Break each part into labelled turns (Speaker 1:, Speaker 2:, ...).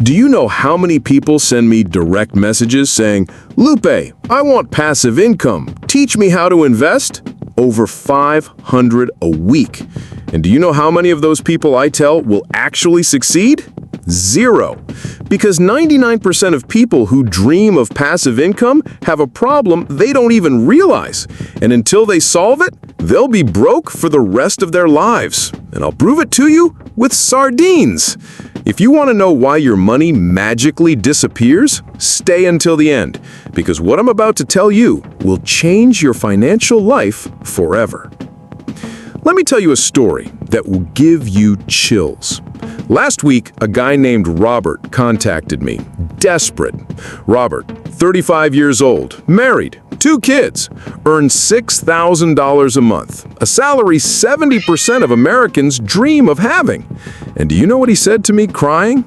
Speaker 1: Do you know how many people send me direct messages saying, "Lupe, I want passive income. Teach me how to invest?" Over 500 a week. And do you know how many of those people I tell will actually succeed? Zero. Because 99% of people who dream of passive income have a problem they don't even realize. And until they solve it, they'll be broke for the rest of their lives. And I'll prove it to you with sardines. If you want to know why your money magically disappears, stay until the end, because what I'm about to tell you will change your financial life forever. Let me tell you a story that will give you chills. Last week, a guy named Robert contacted me, desperate. Robert, 35 years old, married, 2 kids, earns $6,000 a month, a salary 70% of Americans dream of having. And do you know what he said to me, crying?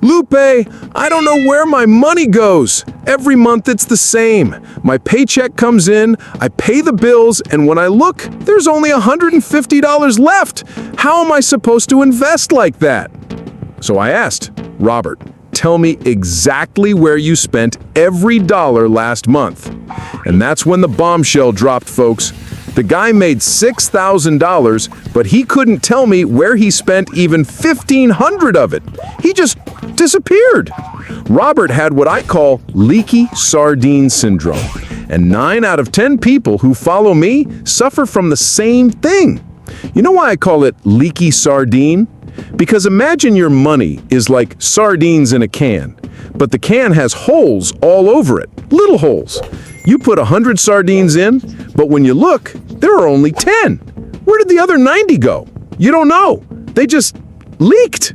Speaker 1: "Lupe, I don't know where my money goes. Every month it's the same. My paycheck comes in, I pay the bills, and when I look, there's only $150 left. How am I supposed to invest like that?" So I asked, "Robert, tell me exactly where you spent every dollar last month." And that's when the bombshell dropped, folks. The guy made $6,000, but he couldn't tell me where he spent even $1,500 of it. He just disappeared. Robert had what I call leaky sardine syndrome, and 9 out of 10 people who follow me suffer from the same thing. You know why I call it leaky sardine? Because imagine your money is like sardines in a can, but the can has holes all over it, little holes. You put 100 sardines in, but when you look, there are only 10. Where did the other 90 go? You don't know. They just leaked.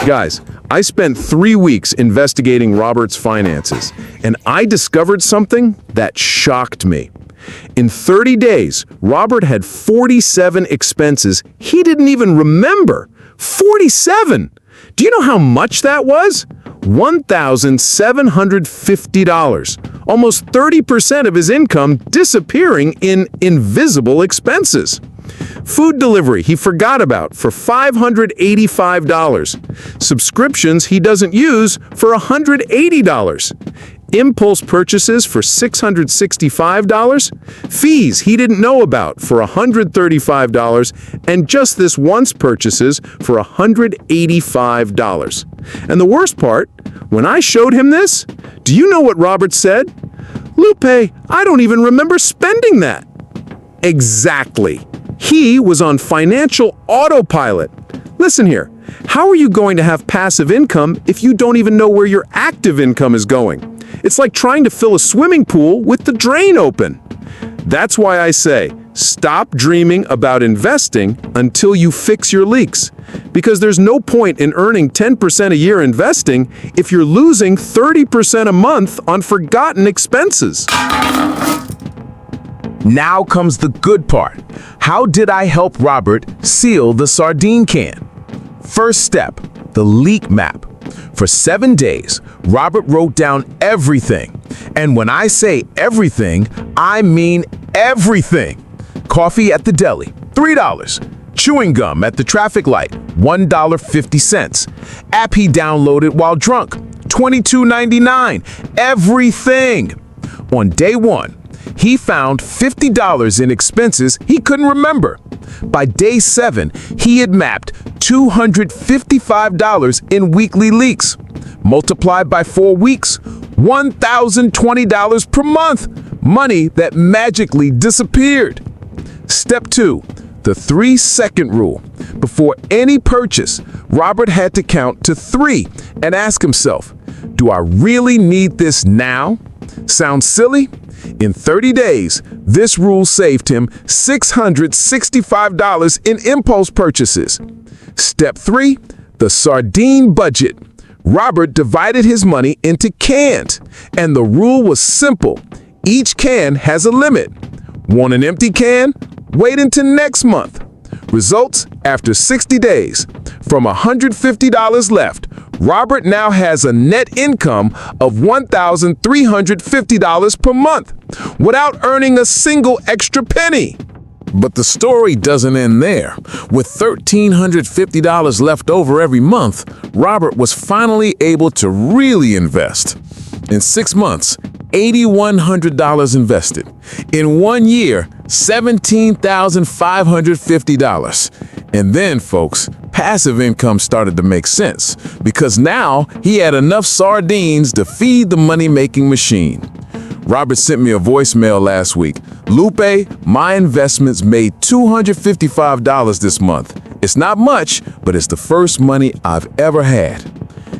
Speaker 1: Guys, I spent 3 weeks investigating Robert's finances, and I discovered something that shocked me. In 30 days, Robert had 47 expenses he didn't even remember. 47! Do you know how much that was? $1,750. Almost 30% of his income disappearing in invisible expenses. Food delivery he forgot about for $585. Subscriptions he doesn't use for $180. Impulse purchases for $665, fees he didn't know about for $135, and just this once purchases for $185. And the worst part, when I showed him this, do you know what Robert said? "Lupe, I don't even remember spending that." Exactly. He was on financial autopilot. Listen here, how are you going to have passive income if you don't even know where your active income is going? It's like trying to fill a swimming pool with the drain open. That's why I say, stop dreaming about investing until you fix your leaks. Because there's no point in earning 10% a year investing if you're losing 30% a month on forgotten expenses.
Speaker 2: Now comes the good part. How did I help Robert seal the sardine can? First step, the leak map. For 7 days, Robert wrote down everything. And when I say everything, I mean everything. Coffee at the deli, $3. Chewing gum at the traffic light, $1.50. App he downloaded while drunk, $22.99. Everything. On day 1, he found $50 in expenses he couldn't remember. By day 7, he had mapped $255 in weekly leaks. Multiplied by 4 weeks, $1,020 per month. Money that magically disappeared. Step 2, the 3-second rule. Before any purchase, Robert had to count to 3 and ask himself, do I really need this now? Sounds silly? In 30 days, this rule saved him $665 in impulse purchases. Step 3, the sardine budget. Robert divided his money into cans, and the rule was simple. Each can has a limit. Want an empty can? Wait until next month. Results after 60 days. From $150 left, Robert now has a net income of $1,350 per month without earning a single extra penny. But the story doesn't end there. With $1,350 left over every month, Robert was finally able to really invest. In 6 months, $8,100 invested. In 1 year, $17,550. And then, folks, passive income started to make sense because now he had enough sardines to feed the money-making machine. Robert sent me a voicemail last week. Lupe, my investments made $255 this month. It's not much, but it's the first money I've ever had.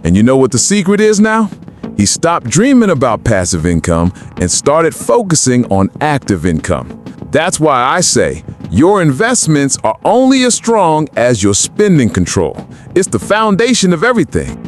Speaker 2: And you know what the secret is now? He stopped dreaming about passive income and started focusing on active income. That's why I say your investments are only as strong as your spending control. It's the foundation of everything.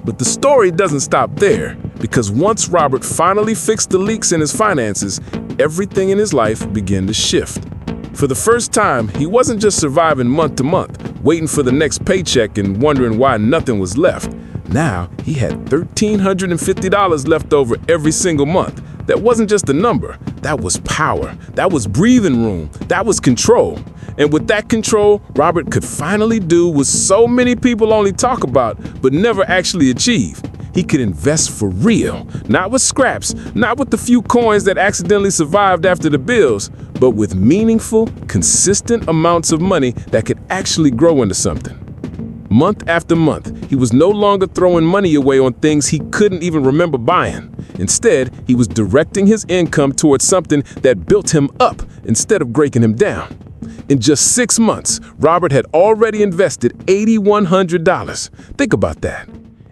Speaker 2: But the story doesn't stop there, because once Robert finally fixed the leaks in his finances, everything in his life began to shift. For the first time, he wasn't just surviving month to month, waiting for the next paycheck and wondering why nothing was left. Now, he had $1,350 left over every single month. That wasn't just a number. That was power. That was breathing room. That was control. And with that control, Robert could finally do what so many people only talk about, but never actually achieve. He could invest for real, not with scraps, not with the few coins that accidentally survived after the bills, but with meaningful, consistent amounts of money that could actually grow into something. Month after month, he was no longer throwing money away on things he couldn't even remember buying. Instead, he was directing his income towards something that built him up instead of breaking him down. In just 6 months, Robert had already invested $8,100. Think about that.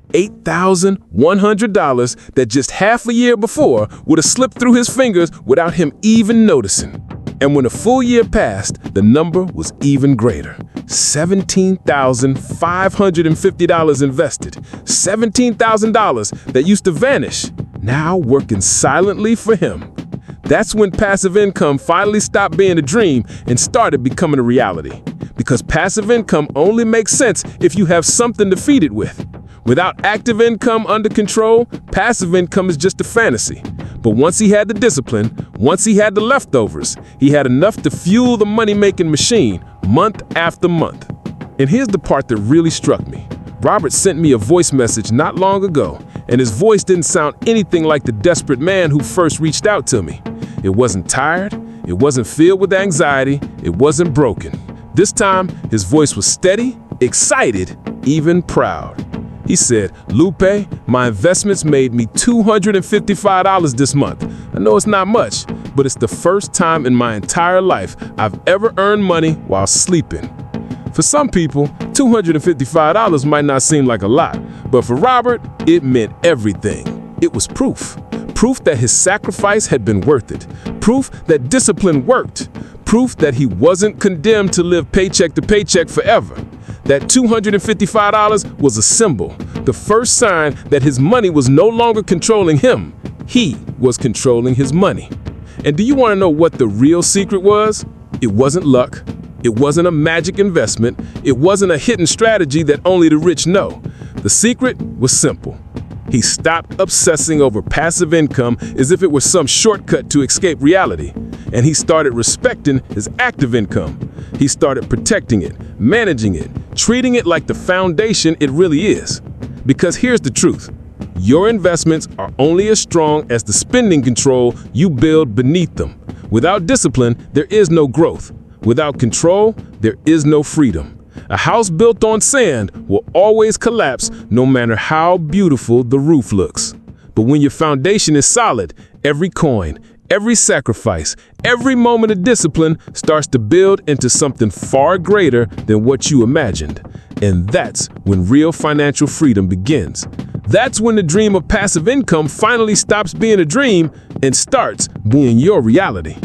Speaker 2: $8,100 that just half a year before would have slipped through his fingers without him even noticing. And when a full year passed, the number was even greater. $17,550 invested. $17,000 that used to vanish, now working silently for him. That's when passive income finally stopped being a dream and started becoming a reality. Because passive income only makes sense if you have something to feed it with. Without active income under control, passive income is just a fantasy. But once he had the discipline, once he had the leftovers, he had enough to fuel the money-making machine month after month. And here's the part that really struck me. Robert sent me a voice message not long ago, and his voice didn't sound anything like the desperate man who first reached out to me. It wasn't tired, it wasn't filled with anxiety, it wasn't broken. This time, his voice was steady, excited, even proud. He said, "Lupe, my investments made me $255 this month. I know it's not much, but it's the first time in my entire life I've ever earned money while sleeping." For some people, $255 might not seem like a lot, but for Robert, it meant everything. It was proof. Proof that his sacrifice had been worth it. Proof that discipline worked. Proof that he wasn't condemned to live paycheck to paycheck forever. That $255 was a symbol, the first sign that his money was no longer controlling him. He was controlling his money. And do you want to know what the real secret was? It wasn't luck. It wasn't a magic investment. It wasn't a hidden strategy that only the rich know. The secret was simple. He stopped obsessing over passive income as if it was some shortcut to escape reality. And he started respecting his active income. He started protecting it, managing it, treating it like the foundation it really is. Because here's the truth. Your investments are only as strong as the spending control you build beneath them. Without discipline, there is no growth. Without control, there is no freedom. A house built on sand will always collapse no matter how beautiful the roof looks. But when your foundation is solid, every coin, every sacrifice, every moment of discipline starts to build into something far greater than what you imagined. And that's when real financial freedom begins. That's when the dream of passive income finally stops being a dream and starts being your reality.